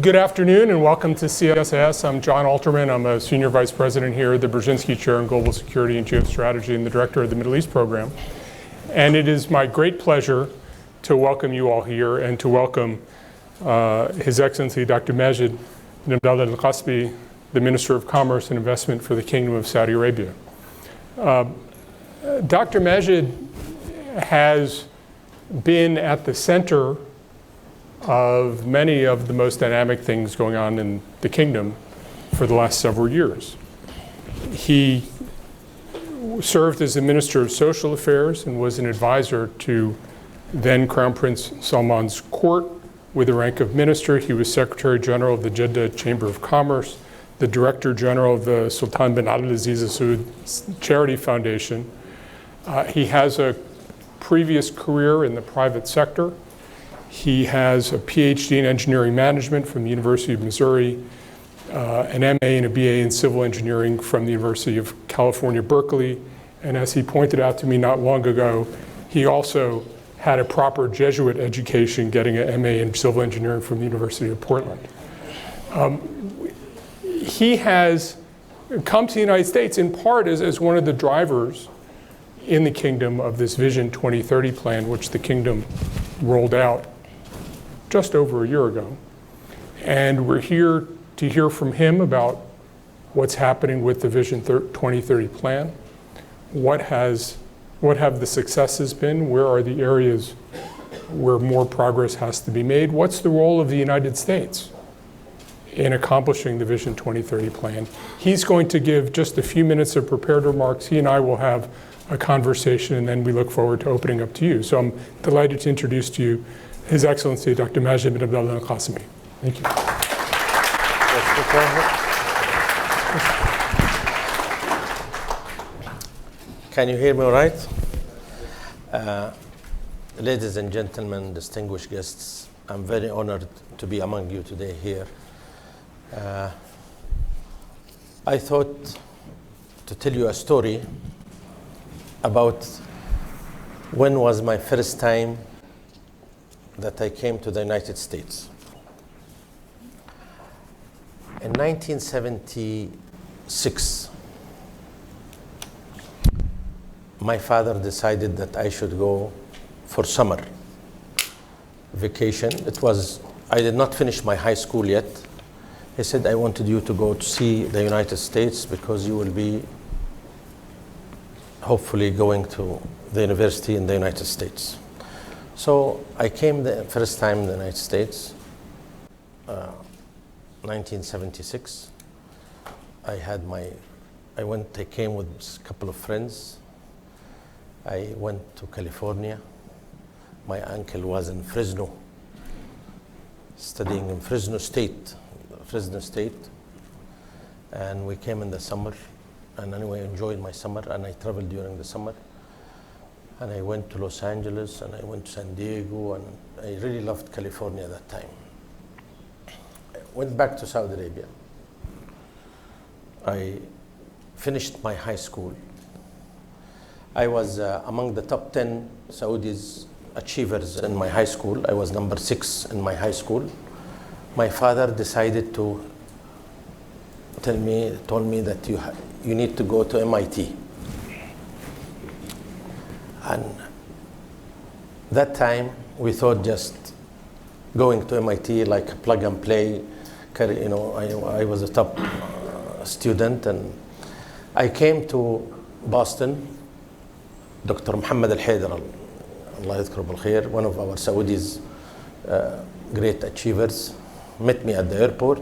Good afternoon and welcome to CSIS. I'm John Alterman. I'm a Senior Vice President here at the Brzezinski Chair in Global Security and Geostrategy and the Director of the Middle East Program. And it is my great pleasure to welcome you all here and to welcome His Excellency Dr. Majed Bin Abdullah al-Qasabi, the Minister of Commerce and Investment for the Kingdom of Saudi Arabia. Dr. Majed has been at the center of many of the most dynamic things going on in the kingdom for the last several years. He served as the Minister of Social Affairs and was an advisor to then Crown Prince Salman's court with the rank of minister. He was Secretary General of the Jeddah Chamber of Commerce, the Director General of the Sultan bin Abdulaziz Saud Charity Foundation. He has a previous career in the private sector. He has a Ph.D. in engineering management from the University of Missouri, an M.A. and a B.A. in civil engineering from the University of California, Berkeley. And as he pointed out to me not long ago, he also had a proper Jesuit education, getting an M.A. in civil engineering from the University of Portland. He has come to the United States in part as one of the drivers in the kingdom of this Vision 2030 plan, which the kingdom rolled out just over a year ago. And we're here to hear from him about what's happening with the Vision 2030 plan. What have the successes been? Where are the areas where more progress has to be made? What's the role of the United States in accomplishing the Vision 2030 plan? He's going to give just a few minutes of prepared remarks. He and I will have a conversation, and then we look forward to opening up to you. So I'm delighted to introduce to you His Excellency Dr. Majed Bin Abdullah al-Qasabi. Thank you. Can you hear me all right? Ladies and gentlemen, distinguished guests, I'm very honored to be among you today here. I thought to tell you a story about when was my first time that I came to the United States. In 1976, my father decided that I should go for summer vacation. I did not finish my high school yet. He said, I wanted you to go to see the United States because you will be hopefully going to the university in the United States. So I came the first time in the United States, 1976. I came with a couple of friends. I went to California. My uncle was in Fresno, studying in Fresno State. And we came in the summer. And anyway, I enjoyed my summer, and I traveled during the summer. And I went to Los Angeles, and I went to San Diego, and I really loved California at that time. I went back to Saudi Arabia. I finished my high school. I was among the top 10 Saudis achievers in my high school. I was number 6 in my high school. My father decided to told me that you need to go to MIT. And that time we thought just going to MIT like plug and play. I was a top student, and I came to Boston. Dr. Mohammed Allah yadhkuru bil khair, one of our Saudis' great achievers, met me at the airport.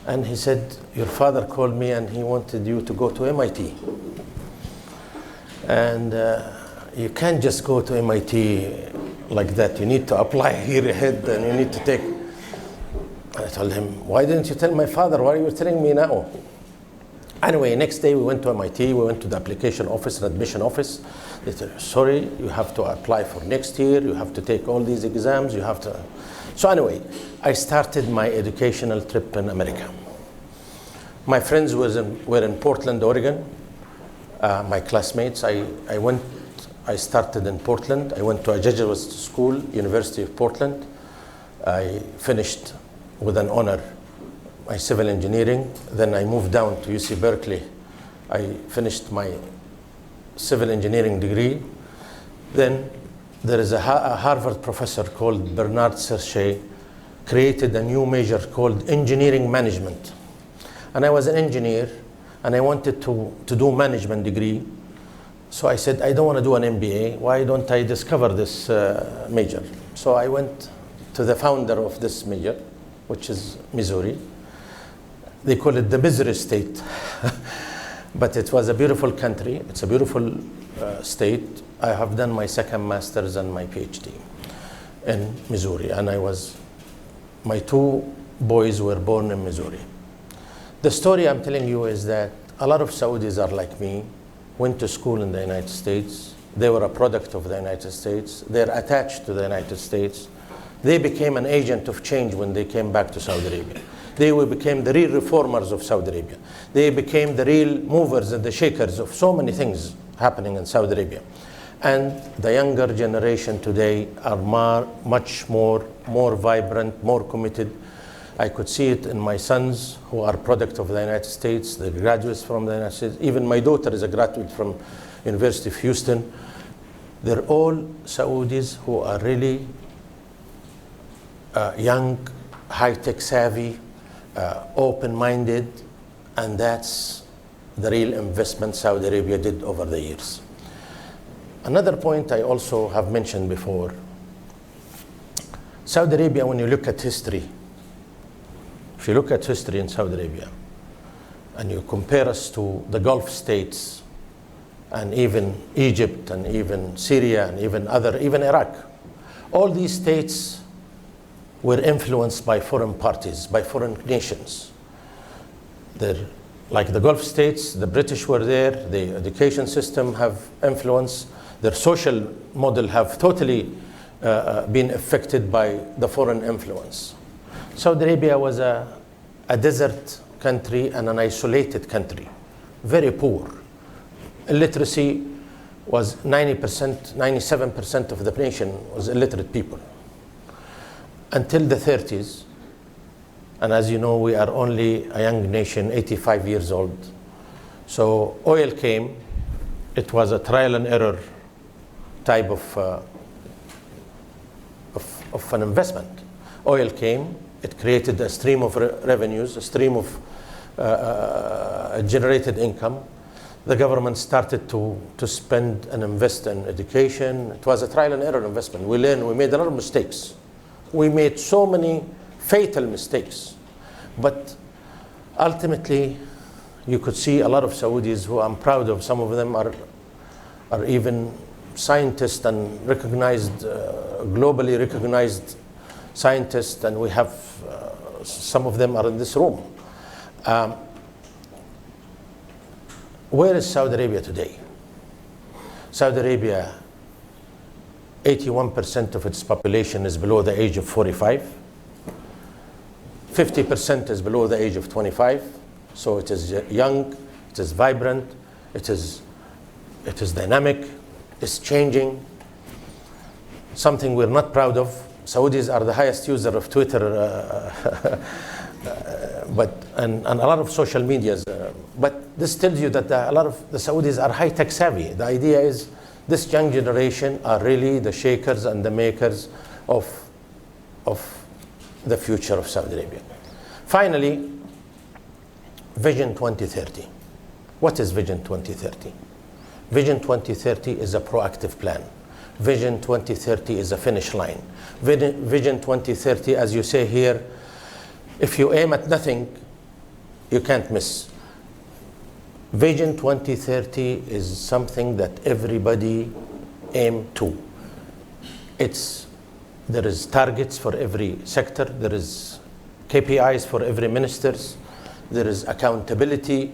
And he said, your father called me and he wanted you to go to MIT. And you can't just go to MIT like that. You need to apply here ahead, and you need to take. I told him, why didn't you tell my father? Why are you telling me now? Anyway, next day we went to MIT. We went to the application office and admission office. They said, sorry, you have to apply for next year. You have to take all these exams. You have to. So anyway, I started my educational trip in America. My friends were in Portland, Oregon. My classmates, I started in Portland. I went to a Jesuit school, University of Portland. I finished with an honor my civil engineering. Then I moved down to UC Berkeley. I finished my civil engineering degree. Then there is a Harvard professor called Bernard Searchet created a new major called engineering management. And I was an engineer and I wanted to do management degree. So I said, I don't want to do an MBA. Why don't I discover this major? So I went to the founder of this major, which is Missouri. They call it the Misery State. But it was a beautiful country. It's a beautiful state. I have done my second master's and my Ph.D. in Missouri. And my two boys were born in Missouri. The story I'm telling you is that a lot of Saudis are like me, went to school in the United States. They were a product of the United States. They're attached to the United States. They became an agent of change when they came back to Saudi Arabia. They became the real reformers of Saudi Arabia. They became the real movers and the shakers of so many things happening in Saudi Arabia. And the younger generation today are much more vibrant, more committed. I could see it in my sons who are product of the United States, the graduates from the United States. Even my daughter is a graduate from University of Houston. They're all Saudis who are really young, high-tech savvy, open-minded, and that's the real investment Saudi Arabia did over the years. Another point I also have mentioned before, Saudi Arabia, when you look at history, if you look at history in Saudi Arabia, and you compare us to the Gulf states, and even Egypt, and even Syria, and even Iraq, all these states were influenced by foreign parties, by foreign nations. Like the Gulf states, the British were there, the education system have influence, their social model have totally been affected by the foreign influence. Saudi Arabia was a desert country and an isolated country, very poor. Illiteracy was 90%, 97% of the nation was illiterate people. Until the 30s, and as you know, we are only a young nation, 85 years old. So oil came, it was a trial and error type of an investment. Oil came, it created a stream of revenues, a stream of generated income. The government started to spend and invest in education. It was a trial and error investment. We learned, we made a lot of mistakes. We made so many fatal mistakes. But ultimately, you could see a lot of Saudis who I'm proud of. Some of them are even scientists and recognized, globally recognized scientists, and we have some of them are in this room. Where is Saudi Arabia today? Saudi Arabia, 81% of its population is below the age of 45. 50% is below the age of 25. So it is young, it is vibrant, it is dynamic, it's changing. Something we're not proud of. Saudis are the highest user of Twitter, and a lot of social medias. But this tells you that a lot of the Saudis are high-tech savvy. The idea is this young generation are really the shakers and the makers of the future of Saudi Arabia. Finally, Vision 2030. What is Vision 2030? Vision 2030 is a proactive plan. Vision 2030 is a finish line. Vision 2030, as you say here, if you aim at nothing, you can't miss. Vision 2030 is something that everybody aim to. There is targets for every sector. There is KPIs for every ministers. There is accountability.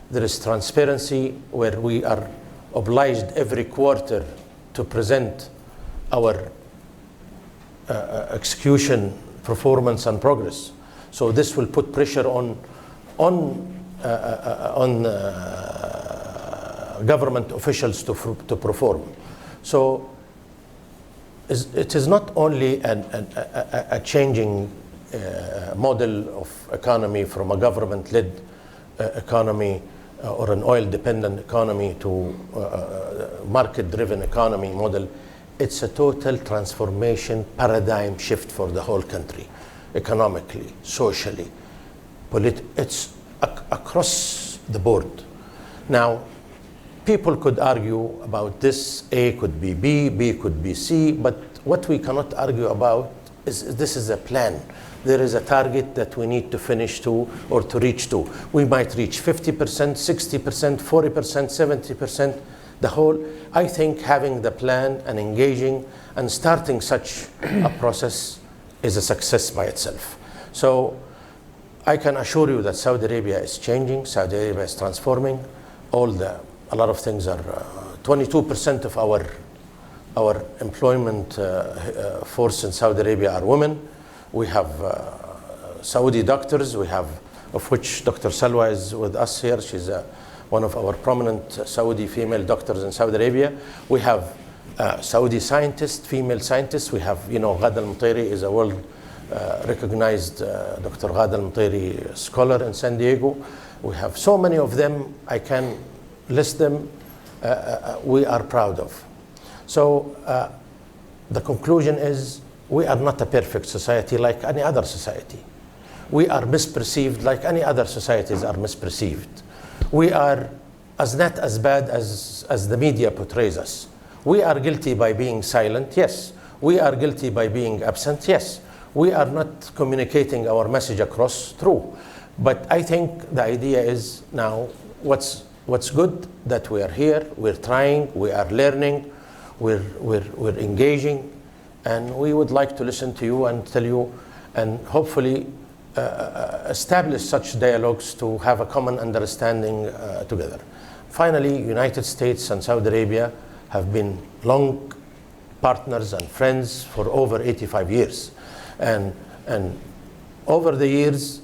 There is transparency, where we are obliged every quarter to present our execution, performance, and progress. So this will put pressure on government officials to perform. So it is not only a changing model of economy from a government-led economy or an oil-dependent economy to market-driven economy model. It's a total transformation paradigm shift for the whole country, economically, socially, it's across the board. Now, people could argue about this, A could be B, B could be C, but what we cannot argue about is this is a plan. There is a target that we need to finish to or to reach to. We might reach 50%, 60%, 40%, 70%. The whole, I think having the plan and engaging and starting such a process is a success by itself. So I can assure you that Saudi Arabia is changing, Saudi Arabia is transforming. A lot of things are, 22% of our employment force in Saudi Arabia are women. We have Saudi doctors, of which Dr. Salwa is with us here. She's one of our prominent Saudi female doctors in Saudi Arabia. We have Saudi scientists, female scientists. We have, Ghada al-Mutairi is a world recognized Dr. Ghada al-Mutairi scholar in San Diego. We have so many of them, I can list them, we are proud of. So the conclusion is we are not a perfect society like any other society. We are misperceived like any other societies are misperceived. We are not as bad as the media portrays us. We are guilty by being silent, yes. We are guilty by being absent, yes. We are not communicating our message across, true. But I think the idea is now what's good that we are here, we're trying, we are learning, we're engaging, and we would like to listen to you and tell you and hopefully establish such dialogues to have a common understanding together. Finally, United States and Saudi Arabia have been long partners and friends for over 85 years. And over the years,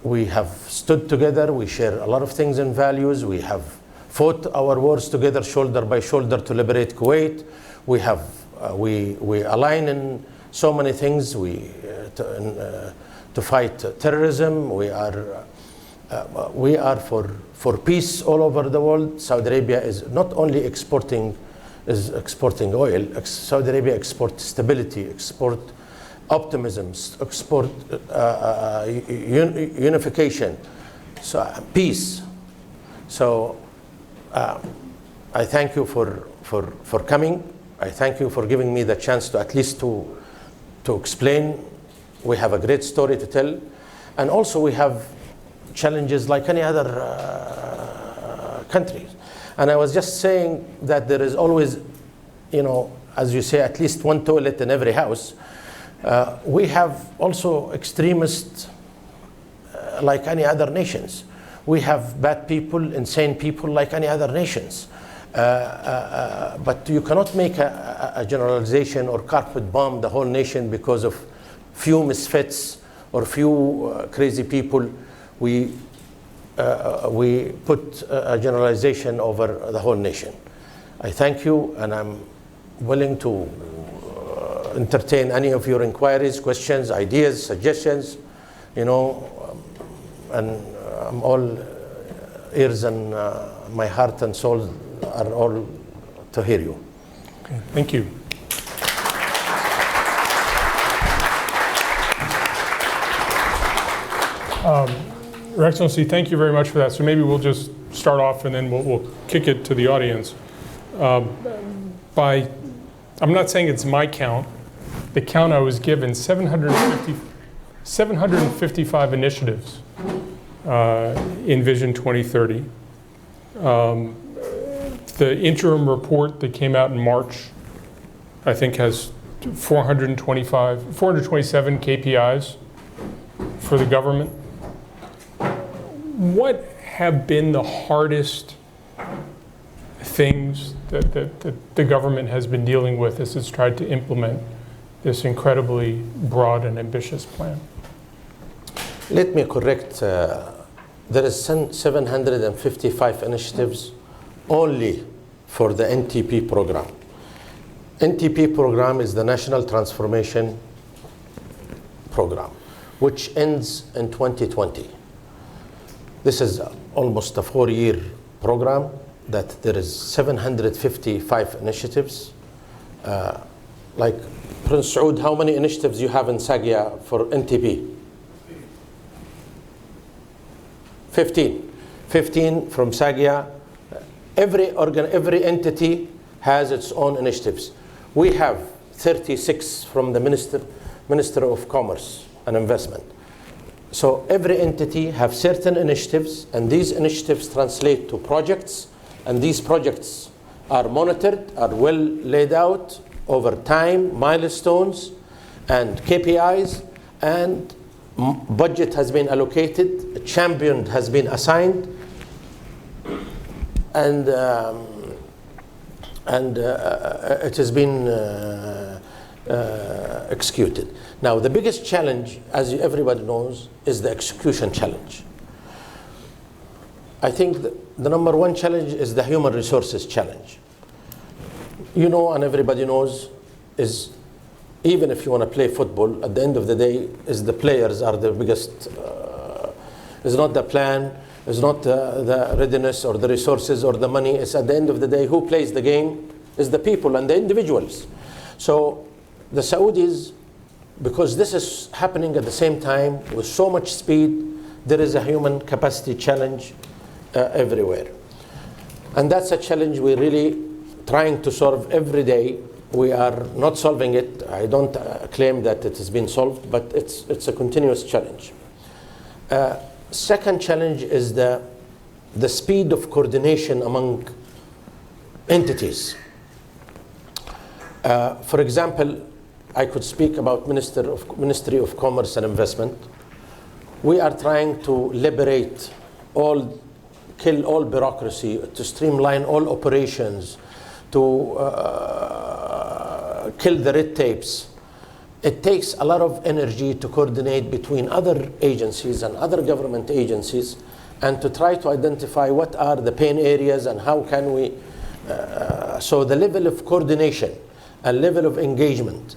we have stood together, we share a lot of things and values, we have fought our wars together shoulder by shoulder to liberate Kuwait. We align in so many things, to fight terrorism. We are for peace all over the world. Saudi Arabia is not only exporting oil. Saudi Arabia exports stability, export optimism, export unification, so peace. So I thank you for coming. I thank you for giving me the chance to at least to explain. We have a great story to tell, and also we have challenges like any other country. And I was just saying that there is always, as you say, at least one toilet in every house. We have also extremists like any other nations. We have bad people, insane people like any other nations. But you cannot make a generalization or carpet bomb the whole nation because of few misfits or few crazy people. We put a generalization over the whole nation. I thank you, and I'm willing to entertain any of your inquiries, questions, ideas, suggestions, and I'm all ears, and my heart and soul are all to hear you. Okay, thank you. Your Excellency, thank you very much for that. So maybe we'll just start off and then we'll kick it to the audience. I'm not saying it's my count. The count I was given, 755 initiatives in Vision 2030. The interim report that came out in March, I think, has 427 KPIs for the government. What have been the hardest things that the government has been dealing with as it's tried to implement this incredibly broad and ambitious plan? Let me correct, there is 755 initiatives only for the NTP program. NTP program is the National Transformation Program. which ends in 2020. This is almost a 4-year program that there is 755 initiatives. Like Prince Saud, how many initiatives you have in Sagia for NTP? 15. 15 from Sagia. Every entity has its own initiatives. We have 36 from the Minister of Commerce and Investment. So every entity have certain initiatives, and these initiatives translate to projects, and these projects are monitored, are well laid out over time, milestones and KPIs, and budget has been allocated, a champion has been assigned, and it has been executed. Now, the biggest challenge, as everybody knows, is the execution challenge. I think the number one challenge is the human resources challenge. You know, and everybody knows, is even if you want to play football, at the end of the day, is the players are the biggest, it's not the plan, it's not the readiness or the resources or the money. It's at the end of the day, who plays the game is the people and the individuals. So the Saudis, because this is happening at the same time with so much speed, there is a human capacity challenge everywhere. And that's a challenge we're really trying to solve every day. We are not solving it. I don't claim that it has been solved, but it's a continuous challenge. Second challenge is the speed of coordination among entities. For example, I could speak about Ministry of Commerce and Investment. We are trying to liberate kill all bureaucracy, to streamline all operations, to kill the red tapes. It takes a lot of energy to coordinate between other agencies and other government agencies, and to try to identify what are the pain areas and how can we. So the level of coordination and level of engagement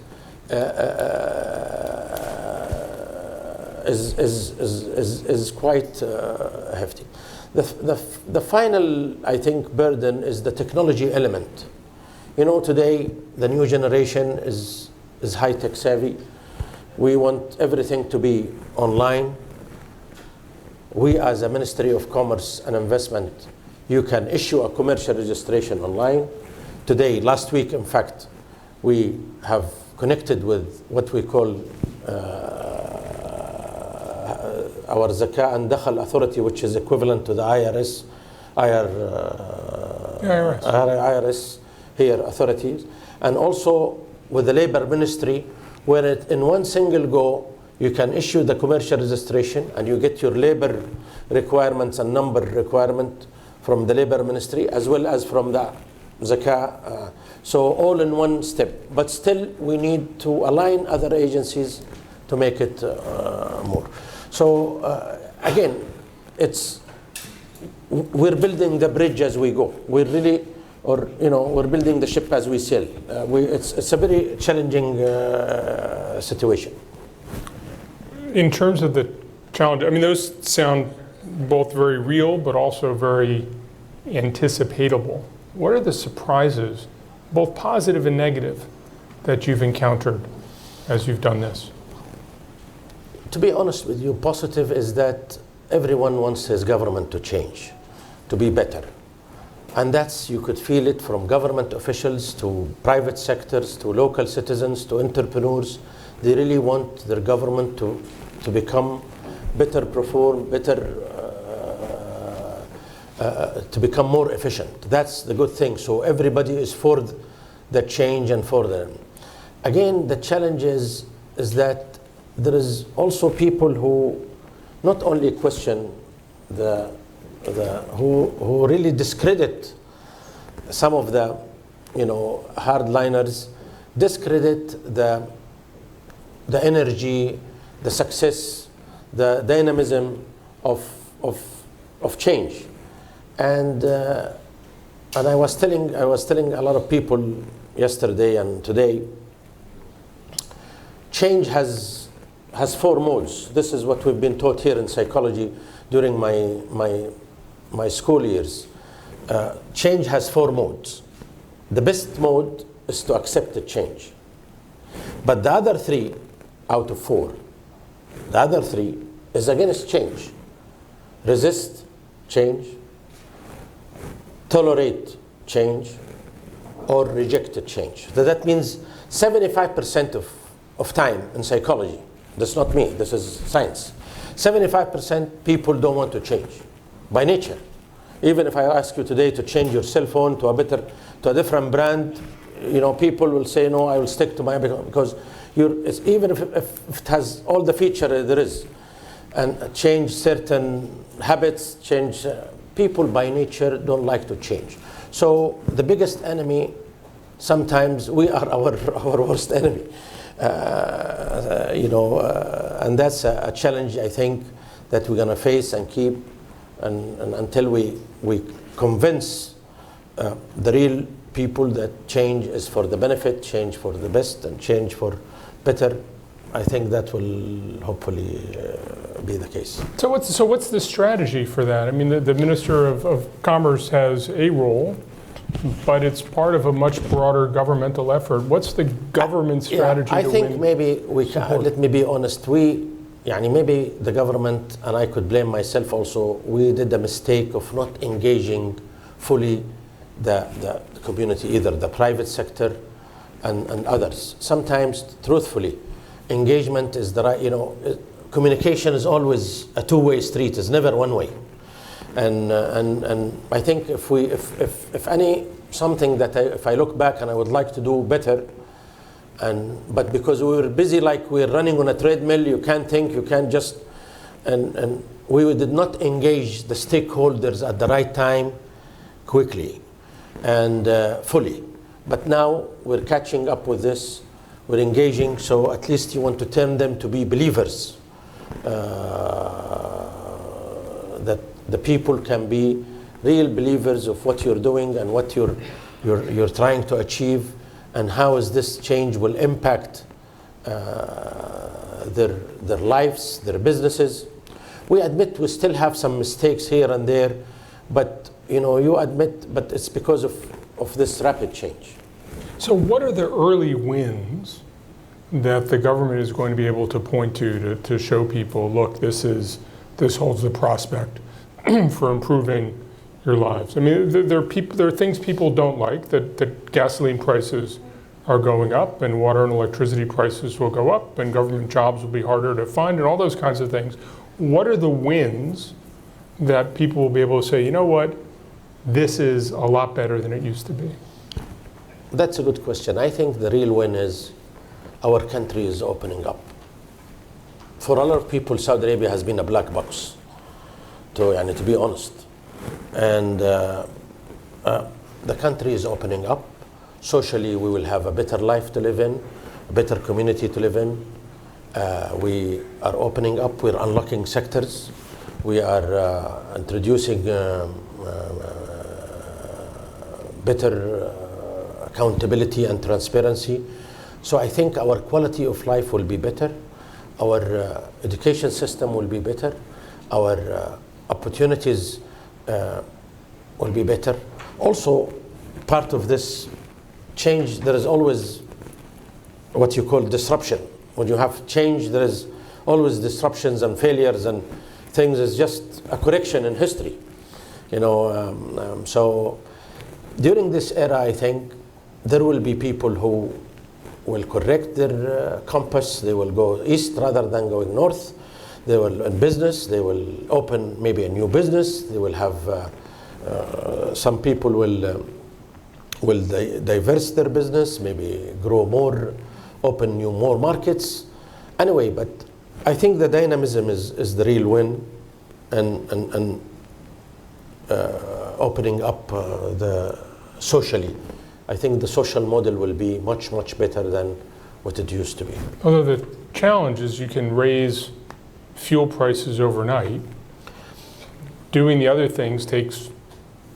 is quite hefty. The final, I think, burden is the technology element. You know, today the new generation is high-tech savvy. We want everything to be online. We, as a Ministry of Commerce and Investment, you can issue a commercial registration online. Today, last week, in fact, we have connected with what we call our Zakah and Dakhal Authority, which is equivalent to the IRS here authorities, and also with the Labor Ministry, where in one single go you can issue the commercial registration and you get your labor requirements and number requirement from the Labor Ministry as well as from the Zakah. So all in one step. But still we need to align other agencies to make it more. So again, we're building the bridge as we go. We're building the ship as we sail. It's a very challenging situation. In terms of the challenge, I mean, those sound both very real, but also very anticipatable. What are the surprises, both positive and negative, that you've encountered as you've done this? To be honest with you, positive is that everyone wants his government to change, to be better. And that's, you could feel it from government officials to private sectors, to local citizens, to entrepreneurs. They really want their government to become better, perform better, to become more efficient. That's the good thing. So everybody is for the change and for them. Again, the challenge is that there is also people who not only question who really discredit some of the hardliners, discredit the energy, the success, the dynamism of change. And I was telling a lot of people yesterday and today, change has has four modes. This is what we've been taught here in psychology during my school years. Change has four modes. The best mode is to accept the change. But the other three out of four, the other three is against change. Resist change, tolerate change, or reject change. So that means 75% of time in psychology, that's not me, this is science, 75% people don't want to change by nature. Even if I ask you today to change your cell phone to a different brand, people will say, no, I will stick to my, because even if it has all the feature there is, and change certain habits, change, people by nature don't like to change. So the biggest enemy, sometimes we are our worst enemy. And that's a challenge, I think, that we're going to face and keep, and until we convince the real people that change is for the benefit, change for the best, and change for better. I think that will hopefully be the case. So what's the strategy for that? I mean, the Minister of Commerce has a role, but it's part of a much broader governmental effort. What's the government strategy? I think maybe let me be honest. Maybe the government, and I could blame myself also, we did the mistake of not engaging fully the community, either the private sector and others. Sometimes, truthfully, engagement is the right, communication is always a two-way street, it's never one way. And I think if something that if I look back and I would like to do better, but because we were busy, like we're running on a treadmill, you can't think, you can't just, and we did not engage the stakeholders at the right time, quickly and fully. But now we're catching up with this, we're engaging, so at least you want to turn them to be believers, that the people can be real believers of what you're doing and what you're trying to achieve, and how is this change will impact their lives, their businesses. We admit we still have some mistakes here and there, but you admit, but it's because of this rapid change. So what are the early wins that the government is going to be able to point to show people, look, this holds the prospect for improving your lives? I mean, there are things people don't like, that gasoline prices are going up, and water and electricity prices will go up, and government jobs will be harder to find, and all those kinds of things. What are the wins that people will be able to say, you know what, this is a lot better than it used to be? That's a good question. I think the real win is our country is opening up. For a lot of people, Saudi Arabia has been a black box, to be honest. And the country is opening up. Socially, we will have a better life to live in, a better community to live in. We are opening up, we're unlocking sectors. We are introducing better accountability and transparency. So I think our quality of life will be better. Our education system will be better. Our opportunities will be better. Also, part of this change, there is always what you call disruption. When you have change, there is always disruptions and failures and things. Is just a correction in history. So during this era, I think there will be people who will correct their compass. They will go east rather than going north. They will, in business, they will open maybe a new business. They will have, some people will diverse their business, maybe grow more, open more markets. Anyway, but I think the dynamism is the real win, and opening up socially. I think the social model will be much, much better than what it used to be. Although the challenge is you can raise fuel prices overnight. Doing the other things takes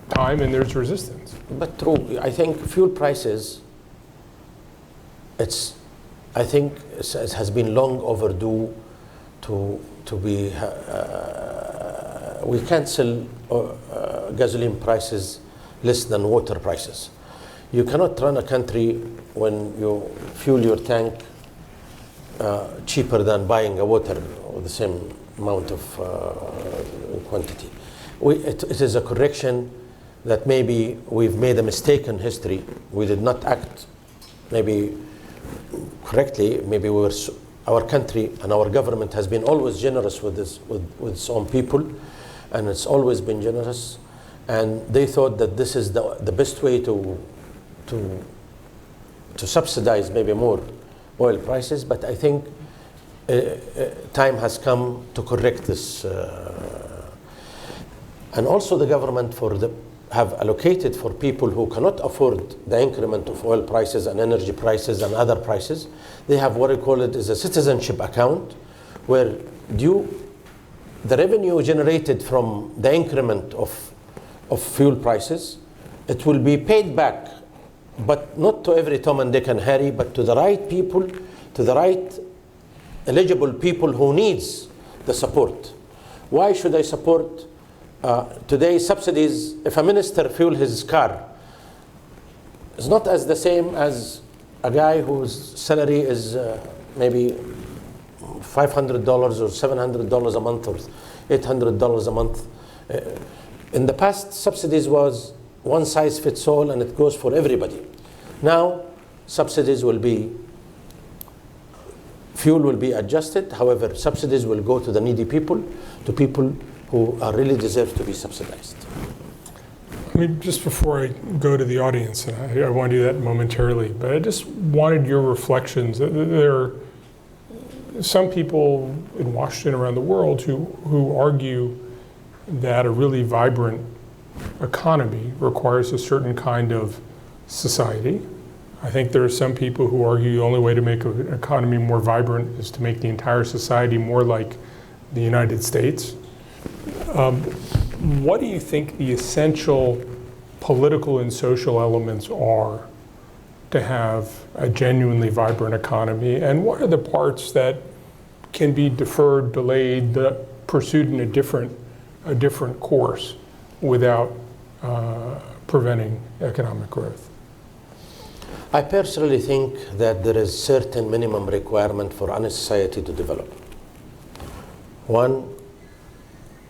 time, and there's resistance. But true, I think fuel prices, it has been long overdue to be. We can't sell gasoline prices less than water prices. You cannot run a country when you fuel your tank cheaper than buying a water with the same amount of quantity. It is a correction that maybe we've made a mistake in history. We did not act maybe correctly. Maybe our country and our government has been always generous with its own people, and it's always been generous. And they thought that this is the best way to subsidize maybe more oil prices. But I think time has come to correct this. And also the government have allocated for people who cannot afford the increment of oil prices and energy prices and other prices. They have what I call it is a citizenship account, where the revenue generated from the increment of fuel prices, it will be paid back, but not to every Tom and Dick and Harry, but to the right people, to the right eligible people who needs the support. Why should I support today subsidies? If a minister fuel his car, it's not as the same as a guy whose salary is maybe $500 or $700 a month or $800 a month. In the past, subsidies was one size fits all, and it goes for everybody. Now, subsidies will be, fuel will be adjusted. However, subsidies will go to the needy people, to people who are really deserve to be subsidized. I mean, just before I go to the audience, and I want to do that momentarily, but I just wanted your reflections. There are some people in Washington around the world who argue that a really vibrant economy requires a certain kind of society. I think there are some people who argue the only way to make an economy more vibrant is to make the entire society more like the United States. What do you think the essential political and social elements are to have a genuinely vibrant economy? And what are the parts that can be deferred, delayed, pursued in a different course without preventing economic growth? I personally think that there is certain minimum requirement for any society to develop. One,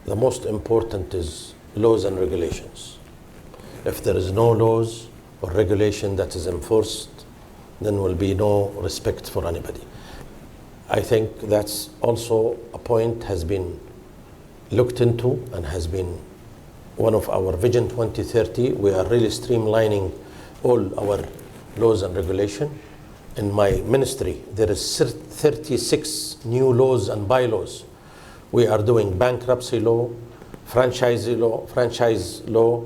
the most important is laws and regulations. If there is no laws or regulation that is enforced, then will be no respect for anybody. I think that's also a point has been looked into and has been one of our Vision 2030. We are really streamlining all our laws and regulation. In my ministry, there is 36 new laws and bylaws. We are doing bankruptcy law, franchise law,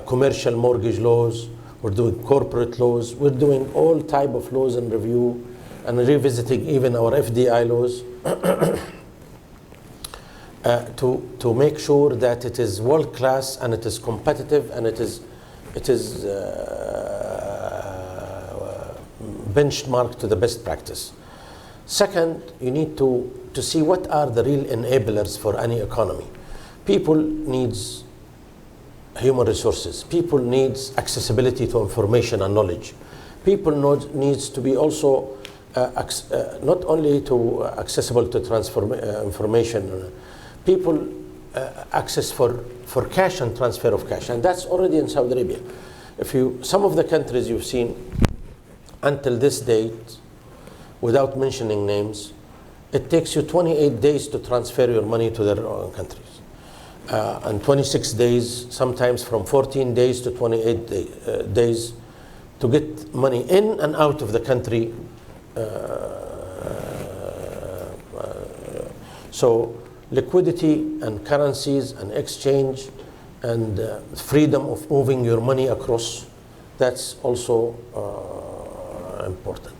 commercial mortgage laws. We're doing corporate laws. We're doing all type of laws and review and revisiting even our FDI laws to make sure that it is world class and it is competitive and it is benchmarked to the best practice. Second, you need to see what are the real enablers for any economy. People needs human resources. People needs accessibility to information and knowledge. People needs to be also not only to accessible to transfer information. People access for cash and transfer of cash, and that's already in Saudi Arabia. Some of the countries you've seen until this date, without mentioning names, it takes you 28 days to transfer your money to their own countries. And 26 days, sometimes from 14 days to 28 days to get money in and out of the country. So liquidity and currencies and exchange and freedom of moving your money across, that's also important.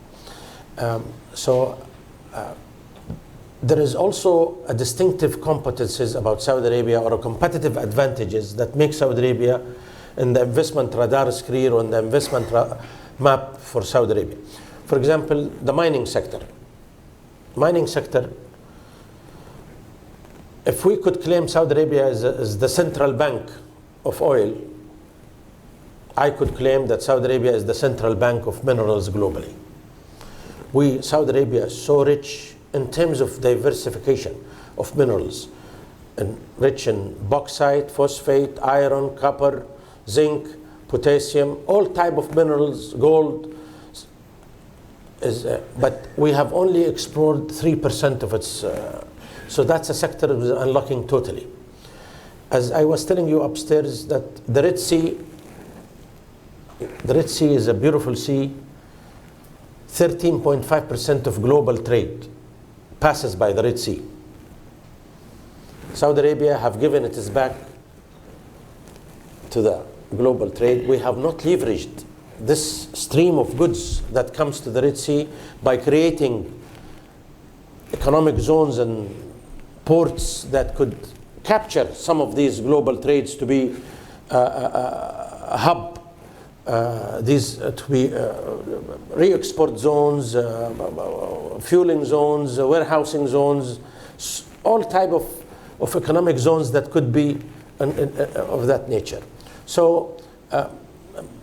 There is also a distinctive competencies about Saudi Arabia, or a competitive advantages that make Saudi Arabia in the investment radar screen or in the investment map for Saudi Arabia. For example, the mining sector. Mining sector, if we could claim Saudi Arabia as the central bank of oil, I could claim that Saudi Arabia is the central bank of minerals globally. Saudi Arabia is so rich in terms of diversification of minerals, and rich in bauxite, phosphate, iron, copper, zinc, potassium, all type of minerals, gold. But we have only explored 3% of its, so that's a sector that is unlocking totally. As I was telling you upstairs, that the Red Sea is a beautiful sea. 13.5% of global trade passes by the Red Sea. Saudi Arabia have given its back to the global trade. We have not leveraged this stream of goods that comes to the Red Sea by creating economic zones and ports that could capture some of these global trades to be a hub, to be re-export zones, fueling zones, warehousing zones, all type of economic zones that could be of that nature. So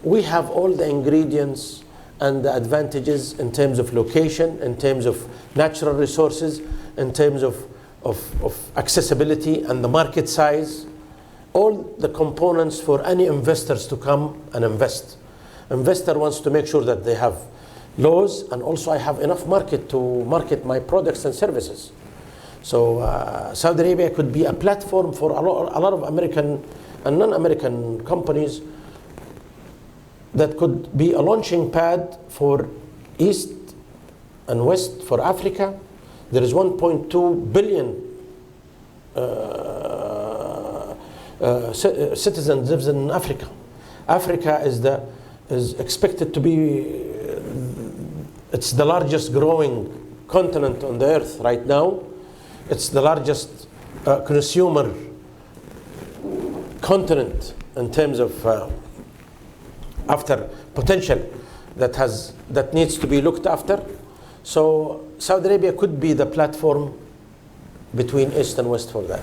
we have all the ingredients and the advantages in terms of location, in terms of natural resources, in terms of accessibility and the market size, all the components for any investors to come and invest. Investor wants to make sure that they have laws, and also I have enough market to market my products and services. So Saudi Arabia could be a platform for a lot of American and non-American companies that could be a launching pad for East and West, for Africa. There is 1.2 billion citizens lives in Africa. Africa is expected to be, it's the largest growing continent on the earth right now. It's the largest consumer continent in terms of after potential that needs to be looked after. So Saudi Arabia could be the platform between East and West for that.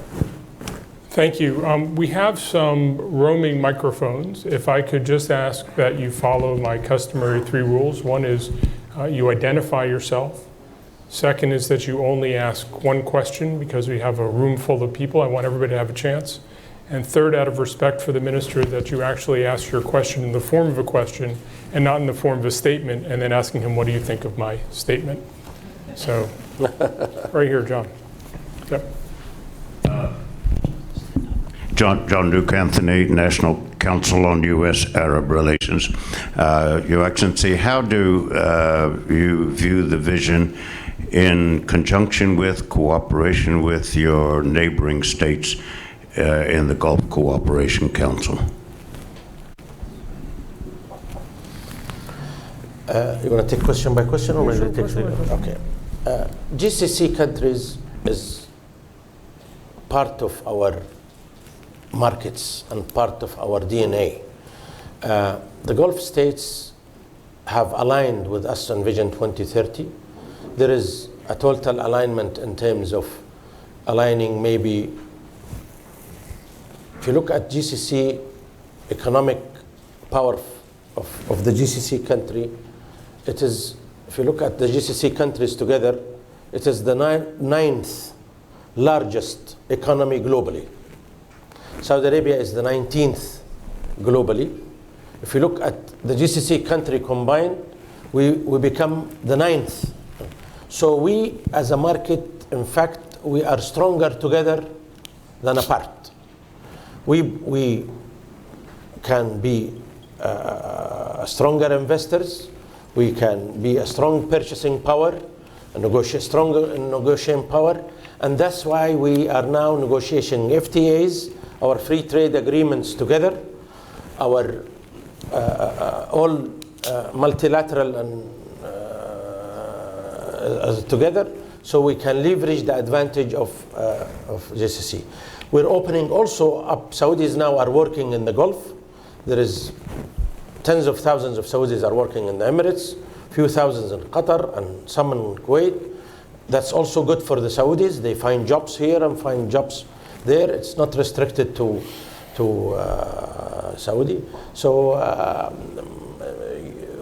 Thank you. We have some roaming microphones. If I could just ask that you follow my customary 3 rules. One is you identify yourself. Second is that you only ask 1 question, because we have a room full of people. I want everybody to have a chance. And third, out of respect for the minister, that you actually ask your question in the form of a question and not in the form of a statement, and then asking him, what do you think of my statement? So, right here, John. Yep. John Duke Anthony, National Council on U.S.-Arab Relations. Your Excellency, how do you view the vision in conjunction with, cooperation with your neighboring states in the Gulf Cooperation Council? You want to take question by question, or will you take? Okay. GCC countries is part of our markets and part of our DNA. The Gulf states have aligned with us on Vision 2030. There is a total alignment in terms of aligning. Maybe if you look at GCC economic power of the GCC country, it is, if you look at the GCC countries together, it is the 9th largest economy globally. Saudi Arabia is the 19th globally. If you look at the GCC country combined, we become the 9th. So we, as a market, in fact, we are stronger together than apart. We can be stronger investors. We can be a strong purchasing power, stronger negotiating power, and that's why we are now negotiating FTAs, our free trade agreements together, our all multilateral and together, so we can leverage the advantage of GCC. We're opening also up. Saudis now are working in the Gulf. There is tens of thousands of Saudis are working in the Emirates, few thousands in Qatar, and some in Kuwait. that's also good for the Saudis. They find jobs here and find jobs there. It's not restricted to Saudi. So,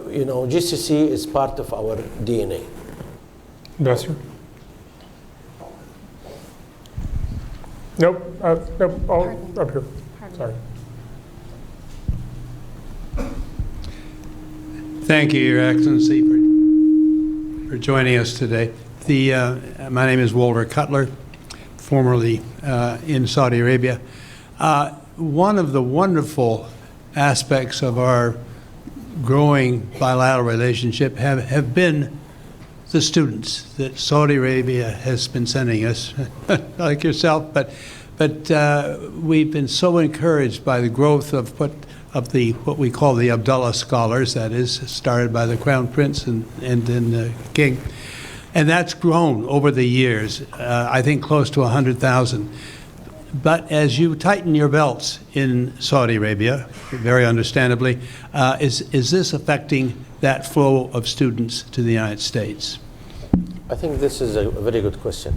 you know, GCC is part of our DNA. Ambassador? Nope, nope, all up here. Sorry. Thank you, Your Excellency, for joining us today. My name is Walter Cutler, formerly in Saudi Arabia. One of the wonderful aspects of our growing bilateral relationship have been the students that Saudi Arabia has been sending us, like yourself, but we've been so encouraged by the growth of what we call the Abdullah scholars, that is, started by the Crown Prince and then the King. And that's grown over the years, I think close to 100,000. But as you tighten your belts in Saudi Arabia, very understandably, is this affecting that flow of students to the United States? I think this is a very good question.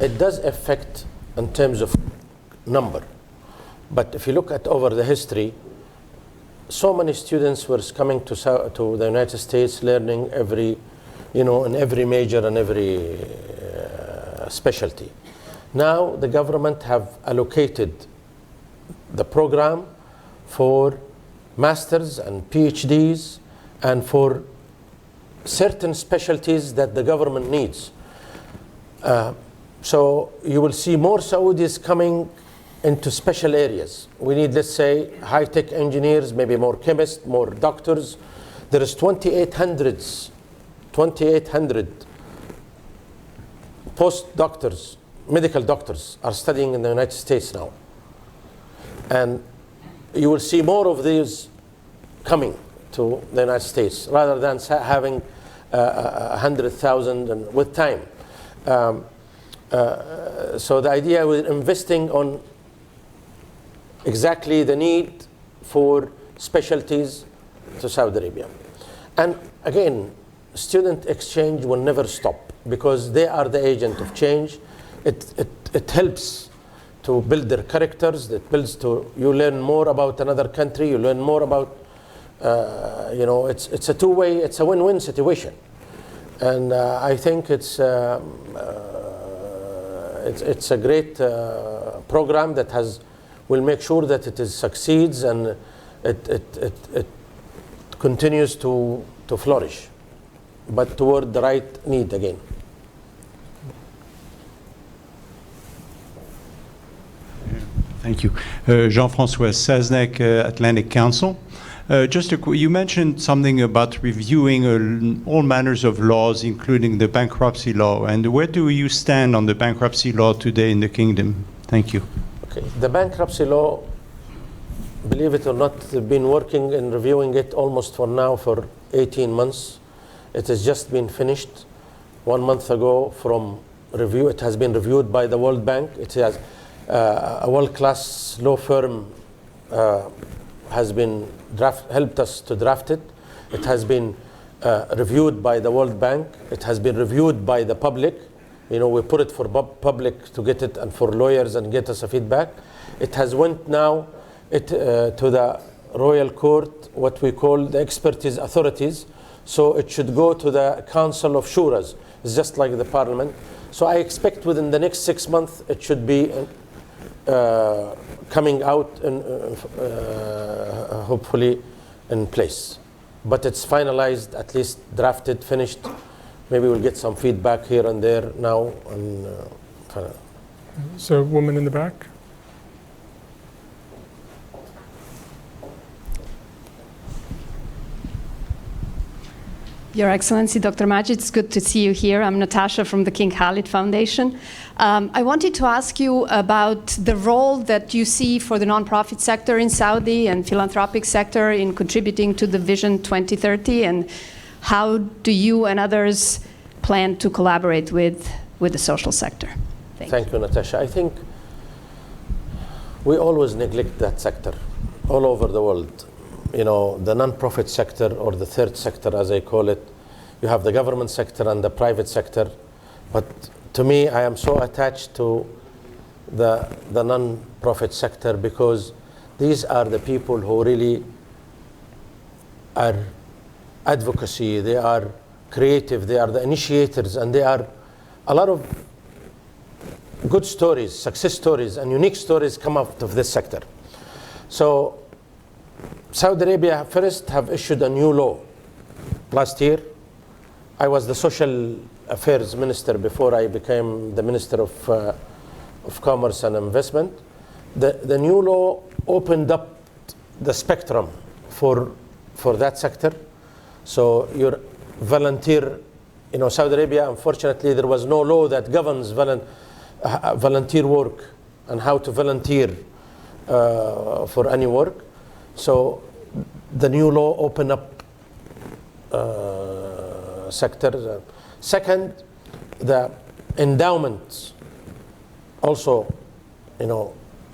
It does affect in terms of number. But if you look at over the history, so many students were coming to the United States, learning in every major and every specialty. Now the government have allocated the program for masters and PhDs and for certain specialties that the government needs. So you will see more Saudis coming into special areas. We need, let's say, high-tech engineers, maybe more chemists, more doctors. There is 2,800 post-doctors, medical doctors are studying in the United States now. And you will see more of these coming to the United States rather than having 100,000 and with time. So the idea with investing on exactly the need for specialties to Saudi Arabia. And again, student exchange will never stop because they are the agent of change. It helps to build their characters. It builds you learn more about another country. You learn more about, it's a two-way, it's a win-win situation. And I think it's a great program that will make sure that it succeeds and it continues to flourish, but toward the right need again. Thank you. Jean-François Saznek, Atlantic Council. You mentioned something about reviewing all manners of laws, including the bankruptcy law. And where do you stand on the bankruptcy law today in the kingdom? Thank you. Okay. The bankruptcy law, believe it or not, they've been working and reviewing it almost for 18 months. It has just been finished 1 month ago from review. It has been reviewed by the World Bank. It has a world-class law firm has been helped us to draft it. It has been reviewed by the World Bank. It has been reviewed by the public. We put it for public to get it and for lawyers and get us a feedback. It has went now to the Royal Court, what we call the expertise authorities. So it should go to the Council of Shuras. It's just like the Parliament. So I expect within the next 6 months it should be coming out and hopefully in place. But it's finalized, at least drafted, finished. Maybe we'll get some feedback here and there now. And, So, woman in the back. Your Excellency, Dr. Majed, it's good to see you here. I'm Natasha from the King Khalid Foundation. I wanted to ask you about the role that you see for the nonprofit sector in Saudi and philanthropic sector in contributing to the Vision 2030, and how do you and others plan to collaborate with the social sector? Thank you, Natasha. I think we always neglect that sector all over the world. The non-profit sector, or the third sector as I call it. You have the government sector and the private sector. But to me, I am so attached to the non-profit sector, because these are the people who really are advocacy, they are creative, they are the initiators, and they are a lot of good stories, success stories, and unique stories come out of this sector. So Saudi Arabia first have issued a new law last year. I was the social affairs minister before I became the minister of commerce and investment. The new law opened up the spectrum for that sector. So your volunteer, Saudi Arabia, unfortunately, there was no law that governs volunteer work and how to volunteer for any work. So the new law opened up sectors. Second, the endowments. Also,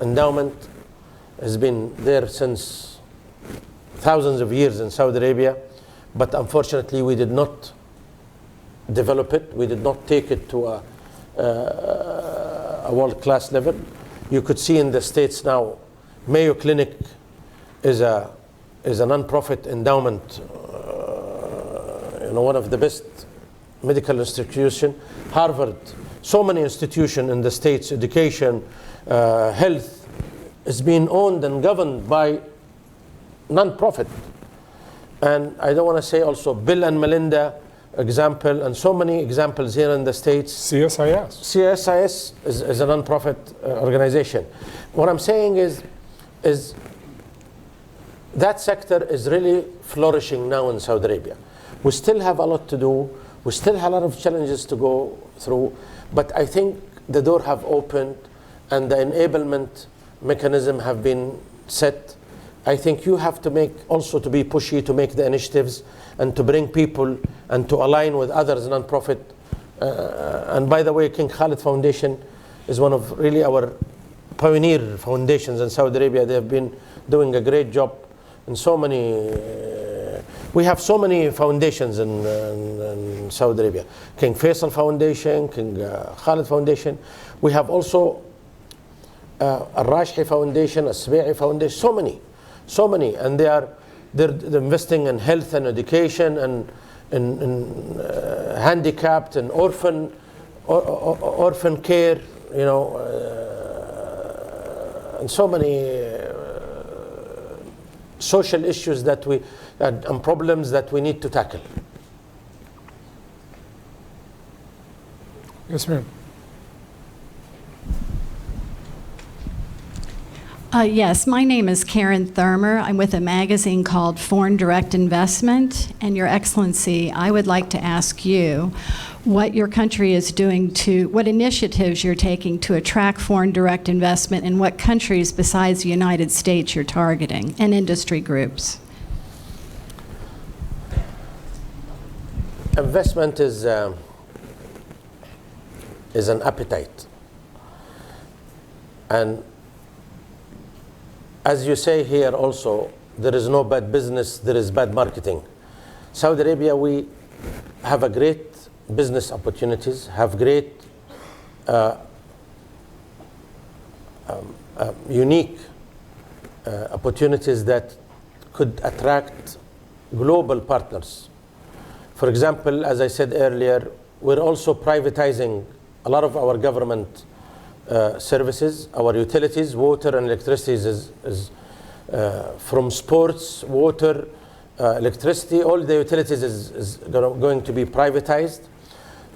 endowment has been there since thousands of years in Saudi Arabia, but unfortunately we did not develop it. We did not take it to a world-class level. You could see in the States now, Mayo Clinic is a non-profit endowment, one of the best medical institutions. Harvard, so many institutions in the States, education, health, is being owned and governed by non-profit. And I don't want to say also Bill and Melinda example, and so many examples here in the States. CSIS. CSIS is a non-profit organization. What I'm saying is that sector is really flourishing now in Saudi Arabia. We still have a lot to do. We still have a lot of challenges to go through. But I think the door have opened and the enablement mechanism have been set. I think you have to be pushy to make the initiatives and to bring people and to align with others non-profit. And by the way, King Khalid Foundation is one of really our pioneer foundations in Saudi Arabia. They have been doing a great job in so many. We have so many foundations in Saudi Arabia. King Faisal Foundation, King Khalid Foundation. We have also Al-Rashhi Foundation, Al-Sabi'i Foundation, so many, and they're investing in health and education and in handicapped and orphan care, and so many social issues and problems that we need to tackle. Yes, ma'am. Yes, my name is Karen Thurmer. I'm with a magazine called Foreign Direct Investment. And Your Excellency, I would like to ask you what your country is doing what initiatives you're taking to attract foreign direct investment, and what countries besides the United States you're targeting, and industry groups. Investment is an appetite. And as you say here also, there is no bad business, there is bad marketing. Saudi Arabia, we have a great business opportunities, have great unique opportunities that could attract global partners. For example, as I said earlier, we're also privatizing a lot of our government services, our utilities, water and electricity is from sports, water, electricity, all the utilities is going to be privatized.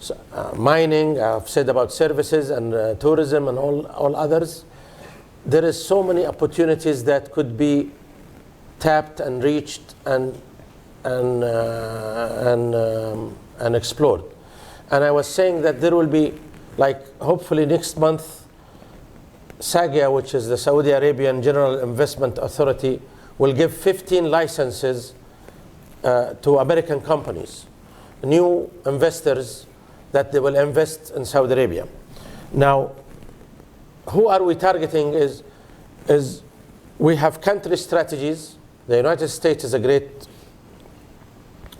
So, mining, I've said about services and tourism and all others. There is so many opportunities that could be tapped and reached and explored. And I was saying that there will be, hopefully next month, SAGIA, which is the Saudi Arabian General Investment Authority, will give 15 licenses to American companies, new investors, that they will invest in Saudi Arabia. Now, who are we targeting is we have country strategies. The United States is a great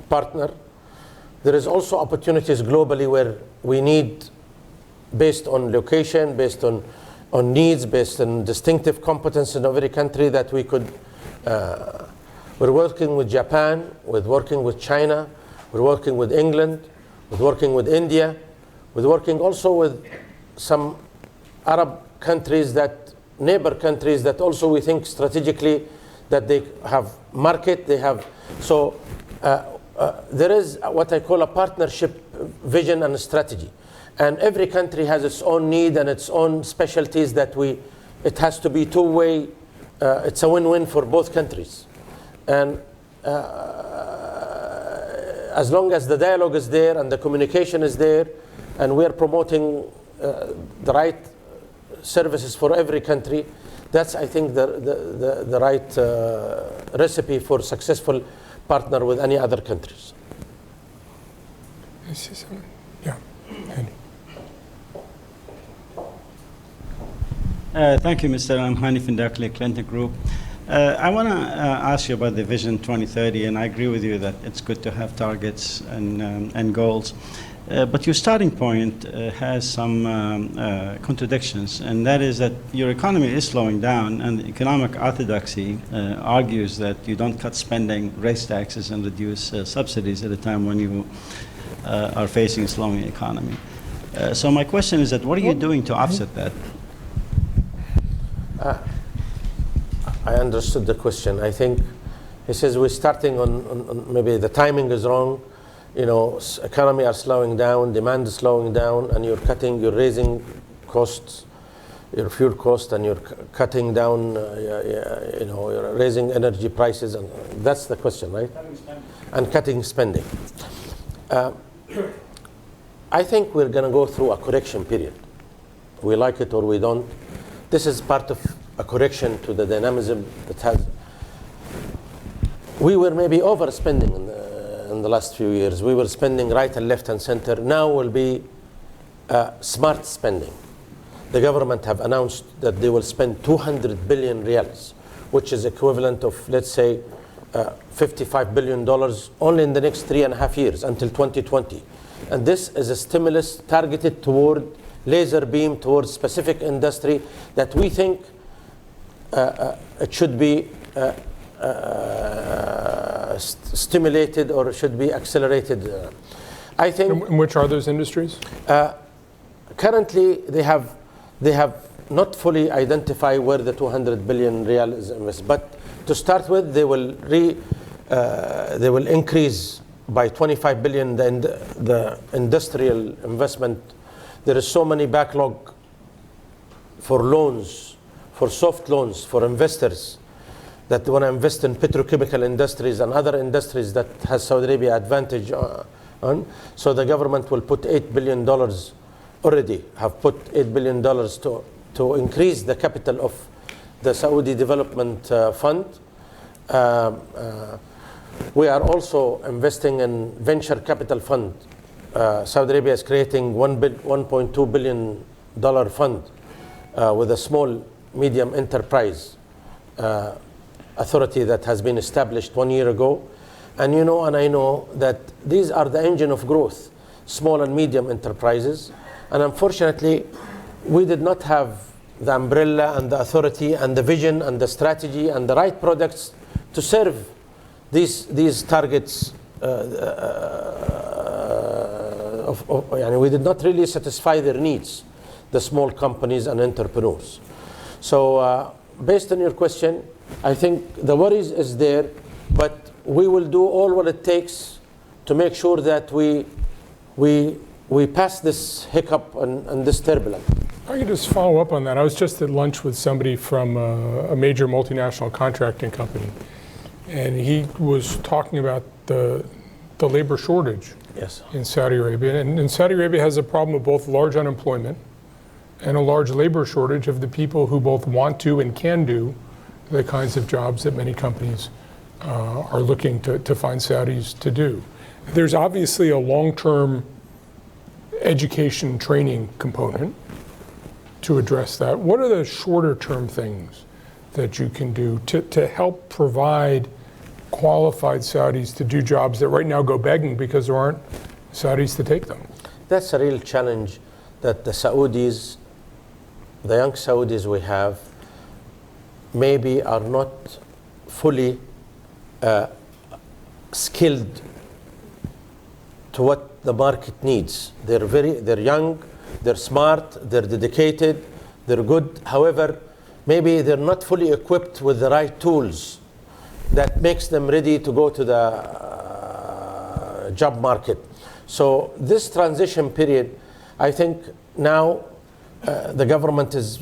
partner. there is also opportunities globally where we need, based on location, based on needs, based on distinctive competence in every country, that we could, we're working with Japan, we're working with China, we're working with England, we're working with India, we're working also with some Arab countries, neighbor countries that also we think strategically that they have market, they have, so there is what I call a partnership vision and strategy. And every country has its own need and its own specialties that it has to be two-way, it's a win-win for both countries. And as long as the dialogue is there and the communication is there, and we're promoting the right services for every country, that's, I think, the right recipe for successful partner with any other countries. I see something. Yeah. Andy. Thank you, Mr. I'm Hani from Berkeley Clinton Group. I want to ask you about the Vision 2030, and I agree with you that it's good to have targets and goals. But your starting point has some contradictions, and that is that your economy is slowing down, and economic orthodoxy argues that you don't cut spending, raise taxes, and reduce subsidies at a time when you are facing a slowing economy. So my question is that what are you doing to offset that? I understood the question. I think he says we're starting on maybe the timing is wrong. You know, economy are slowing down, demand is slowing down, and you're raising costs, your fuel cost, and you're cutting down, you know, you're raising energy prices, and that's the question, right? And cutting spending. I think we're going to go through a correction period. We like it or we don't. This is part of a correction to the dynamism that has. We were maybe overspending in the last few years. We were spending right and left and center. Now will be smart spending. The government have announced that they will spend 200 billion riyals, which is equivalent of, let's say, $55 billion only in the next 3.5 years until 2020. And this is a stimulus targeted toward laser beam, towards specific industry that we think it should be stimulated or should be accelerated. I think. And which are those industries? Currently, they have not fully identified where the 200 billion riyal is invested. But to start with, they will increase by 25 billion the industrial investment. There is so many backlog for loans, for soft loans, for investors that want to invest in petrochemical industries and other industries that has Saudi Arabia advantage on. So the government will put $8 billion, already have put $8 billion to increase the capital of the Saudi Development Fund. We are also investing in venture capital fund. Saudi Arabia is creating $1.2 billion fund with a small medium enterprise authority that has been established 1 year ago. And you know, and I know that these are the engine of growth, small and medium enterprises. And unfortunately, we did not have the umbrella and the authority and the vision and the strategy and the right products to serve these targets. We did not really satisfy their needs, the small companies and entrepreneurs. So based on your question, I think the worries is there, but we will do all what it takes to make sure that we pass this hiccup and this turbulence. I could just follow up on that. I was just at lunch with somebody from a major multinational contracting company, and he was talking about the labor shortage in Saudi Arabia. And Saudi Arabia has a problem of both large unemployment and a large labor shortage of the people who both want to and can do the kinds of jobs that many companies are looking to find Saudis to do. There's obviously a long-term education training component to address that. What are the shorter-term things that you can do to help provide qualified Saudis to do jobs that right now go begging because there aren't Saudis to take them? That's a real challenge that the Saudis, the young Saudis we have, maybe are not fully skilled to what the market needs. They're young, they're smart, they're dedicated, they're good. However, maybe they're not fully equipped with the right tools that makes them ready to go to the job market. So this transition period, I think now the government is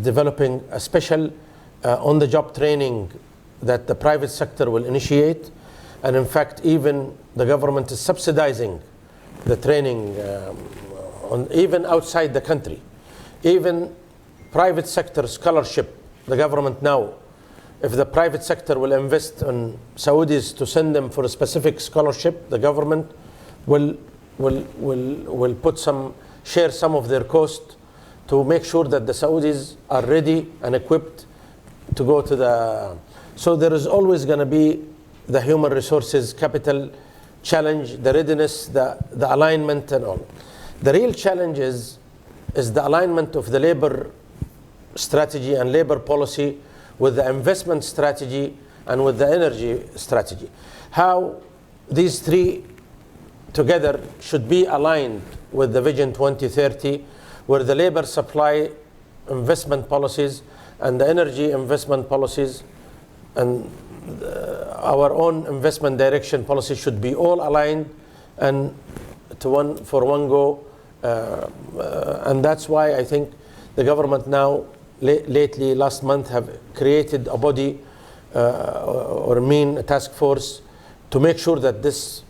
developing a special on-the-job training that the private sector will initiate. And in fact, even the government is subsidizing the training even outside the country. Even private sector scholarship, the government now, if the private sector will invest in Saudis to send them for a specific scholarship, the government will share some of their cost to make sure that the Saudis are ready and equipped to go to the... So there is always going to be the human resources, capital challenge, the readiness, the alignment and all. The real challenge is the alignment of the labor strategy and labor policy with the investment strategy and with the energy strategy. How these three together should be aligned with the Vision 2030, where the labor supply investment policies and the energy investment policies and our own investment direction policy should be all aligned and for one go. And that's why I think the government now, lately, last month, have created a body a task force to make sure that this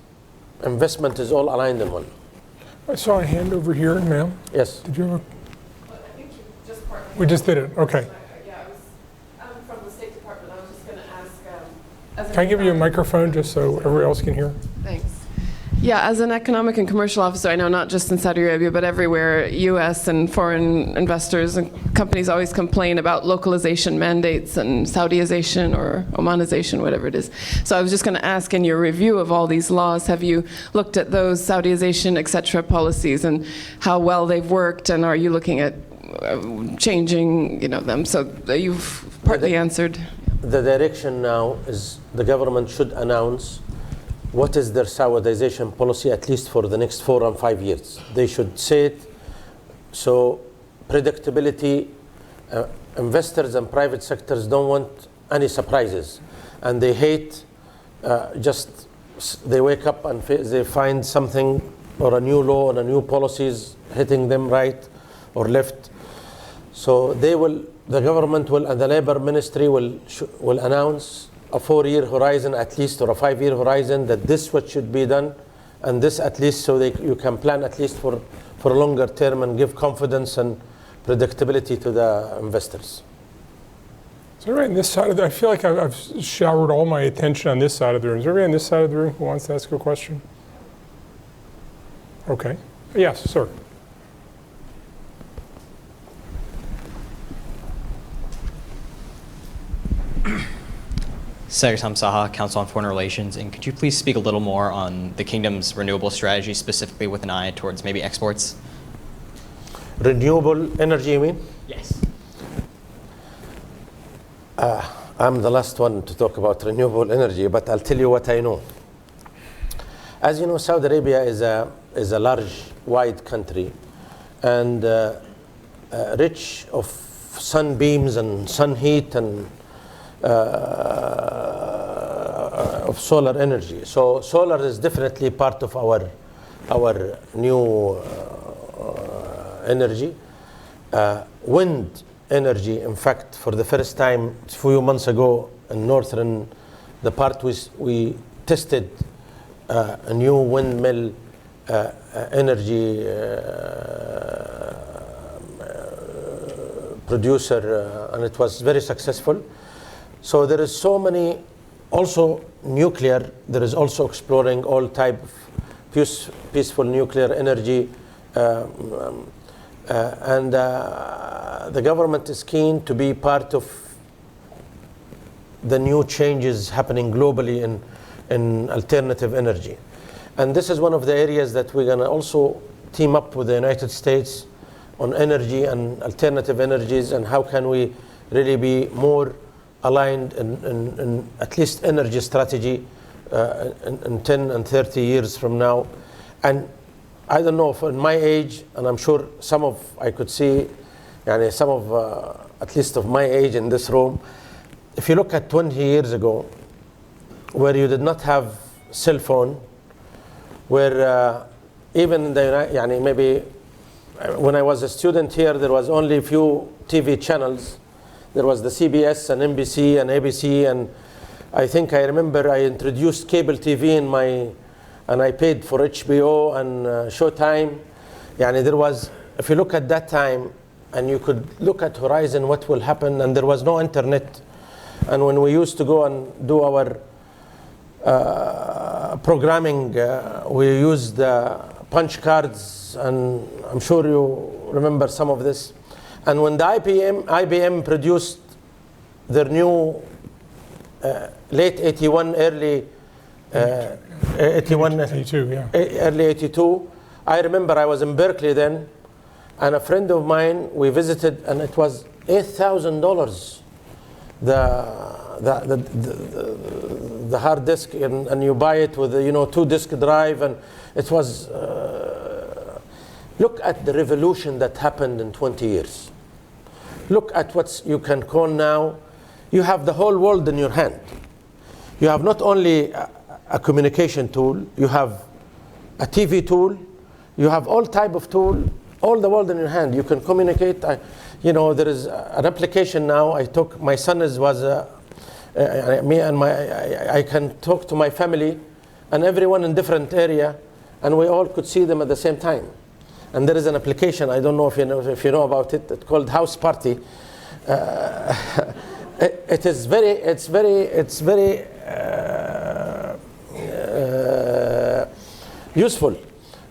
investment is all aligned in one. I saw a hand over here, ma'am. Yes. Did you have a... Well, I think you just partly... We just did it, okay. Yeah, I'm from the State Department. I was just going to ask... Can I give you a microphone just so everyone else can hear? Thanks. Yeah, as an economic and commercial officer, I know not just in Saudi Arabia, but everywhere, U.S. and foreign investors and companies always complain about localization mandates and Saudiization or Omanization, whatever it is. So I was just going to ask, in your review of all these laws, have you looked at those Saudiization, et cetera, policies and how well they've worked, and are you looking at changing, them? So you've partly answered. The direction now is the government should announce what is their Saudization policy, at least for the next 4 and 5 years. They should say it, so predictability, investors and private sectors don't want any surprises. And they hate they wake up and they find something or a new law and a new policies hitting them right or left. So the government will, and the labor ministry will announce a 4-year horizon at least, or a 5-year horizon, that this what should be done, and this at least, so you can plan at least for a longer term and give confidence and predictability to the investors. Is there anybody on this side of the... I feel like I've showered all my attention on this side of the room. Is there anybody on this side of the room who wants to ask a question? Okay. Yes, sir. Sam Saha, Council on Foreign Relations, and could you please speak a little more on the Kingdom's renewable strategy, specifically with an eye towards maybe exports? Renewable energy, you mean? Yes. I'm the last one to talk about renewable energy, but I'll tell you what I know. As you know, Saudi Arabia is a large, wide country, and rich of sunbeams and sun heat and of solar energy. So solar is definitely part of our new energy. Wind energy, in fact, for the first time a few months ago in northern the part we tested a new windmill energy producer, and it was very successful. So there is so many, also nuclear, there is also exploring all type of peaceful nuclear energy, and the government is keen to be part of the new changes happening globally in alternative energy. And this is one of the areas that we're going to also team up with the United States on energy and alternative energies, and how can we really be more aligned in at least energy strategy in 10 and 30 years from now. And I don't know, for my age, and I'm sure some of, I could see, some of, at least of my age in this room, if you look at 20 years ago, where you did not have cell phone, where even in the, maybe when I was a student here, there was only a few TV channels. There was the CBS and NBC and ABC, and I think I remember I introduced cable TV in my, and I paid for HBO and Showtime. There was, if you look at that time, and you could look at horizon, what will happen, and there was no internet. And when we used to go and do our programming, we used punch cards, and I'm sure you remember some of this. And when the IBM produced their new late 81, early 81, 82, yeah. Early 82, I remember I was in Berkeley then, and a friend of mine, we visited, and it was $8,000. The hard disk, and you buy it with a 2-disk drive, and it was. Look at the revolution that happened in 20 years. Look at what you can call now. You have the whole world in your hand. You have not only a communication tool, you have a TV tool, you have all type of tool, all the world in your hand. You can communicate. There is an application now. My son I can talk to my family and everyone in different area, and we all could see them at the same time. And there is an application, I don't know if you know about it, it's called House Party. It's very useful,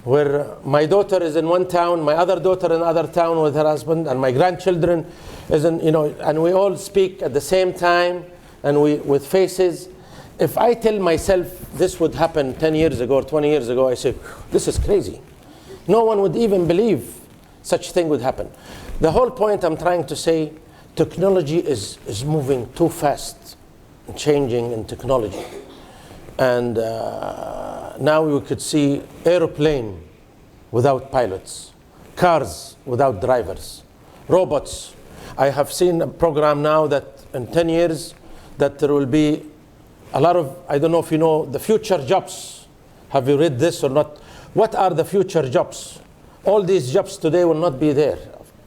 where my daughter is in one town, my other daughter in another town with her husband, and my grandchildren is in, and we all speak at the same time, and with faces. If I tell myself this would happen 10 years ago or 20 years ago, I say, this is crazy. No one would even believe such thing would happen. The whole point I'm trying to say, technology is moving too fast, changing in technology. And now you could see airplane without pilots, cars without drivers, robots. I have seen a program now that in 10 years that there will be a lot of, I don't know if you know, the future jobs. Have you read this or not? What are the future jobs? All these jobs today will not be there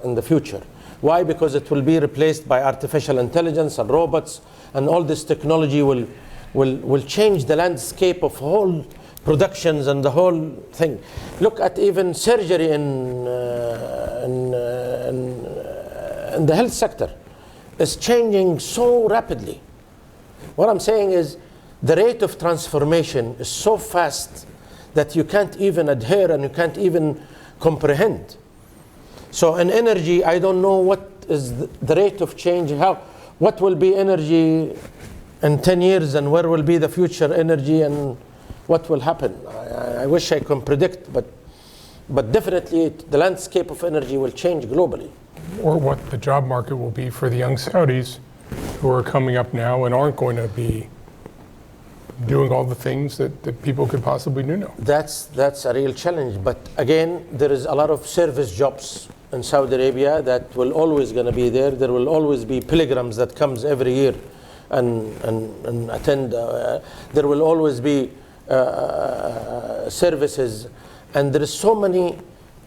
in the future. Why? Because it will be replaced by artificial intelligence and robots, and all this technology will change the landscape of whole productions and the whole thing. Look at even surgery in the health sector. It's changing so rapidly. What I'm saying is the rate of transformation is so fast that you can't even adhere and you can't even comprehend. So in energy, I don't know what is the rate of change, what will be energy in 10 years, and where will be the future energy, and what will happen. I wish I could predict, but definitely the landscape of energy will change globally. Or what the job market will be for the young Saudis who are coming up now and aren't going to be doing all the things that people could possibly do now. That's a real challenge. But again, there is a lot of service jobs in Saudi Arabia that will always going to be there. There will always be pilgrims that comes every year and attend. There will always be services, and there is so many.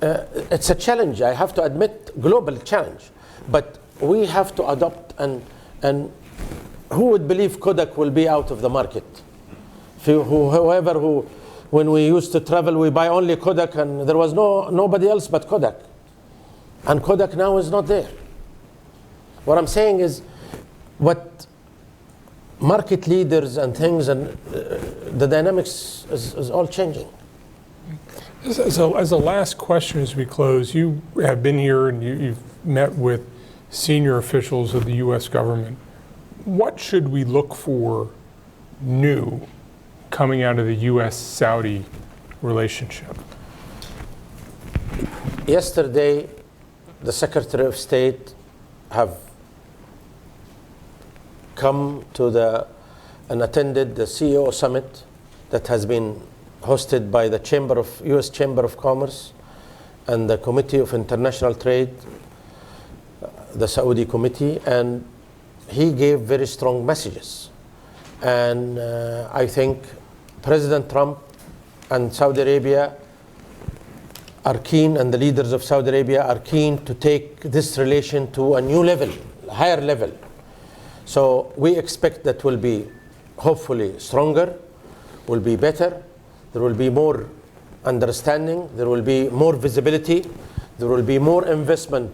It's a challenge, I have to admit, global challenge. But we have to adopt, and who would believe Kodak will be out of the market? Whoever who, when we used to travel, we buy only Kodak, and there was nobody else but Kodak. And Kodak now is not there. What I'm saying is, what market leaders and things, and the dynamics is all changing. As a last question as we close, you have been here and you've met with senior officials of the U.S. government. What should we look for new coming out of the U.S.-Saudi relationship? Yesterday, the Secretary of State have come to and attended the CEO summit that has been hosted by the U.S. Chamber of Commerce and the Committee of International Trade, the Saudi committee, and he gave very strong messages. And I think President Trump and Saudi Arabia are keen, and the leaders of Saudi Arabia are keen to take this relation to a new level, a higher level. So we expect that will be hopefully stronger, will be better, there will be more understanding, there will be more visibility, there will be more investment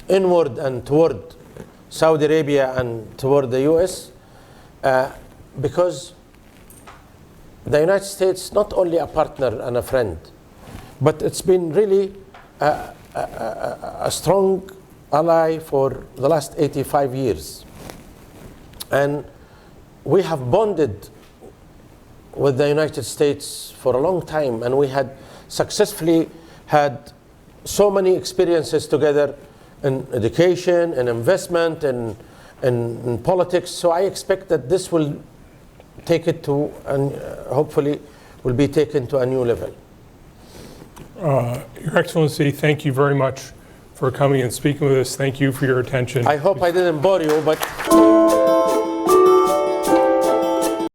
inward and toward Saudi Arabia and toward the US, because the United States not only a partner and a friend, but it's been really a strong ally for the last 85 years. And we have bonded with the United States for a long time, and we had successfully had so many experiences together in education, in investment, in politics. So I expect that this will take it to, and hopefully will be taken to a new level. Your Excellency, thank you very much for coming and speaking with us. Thank you for your attention. I hope I didn't bore you, but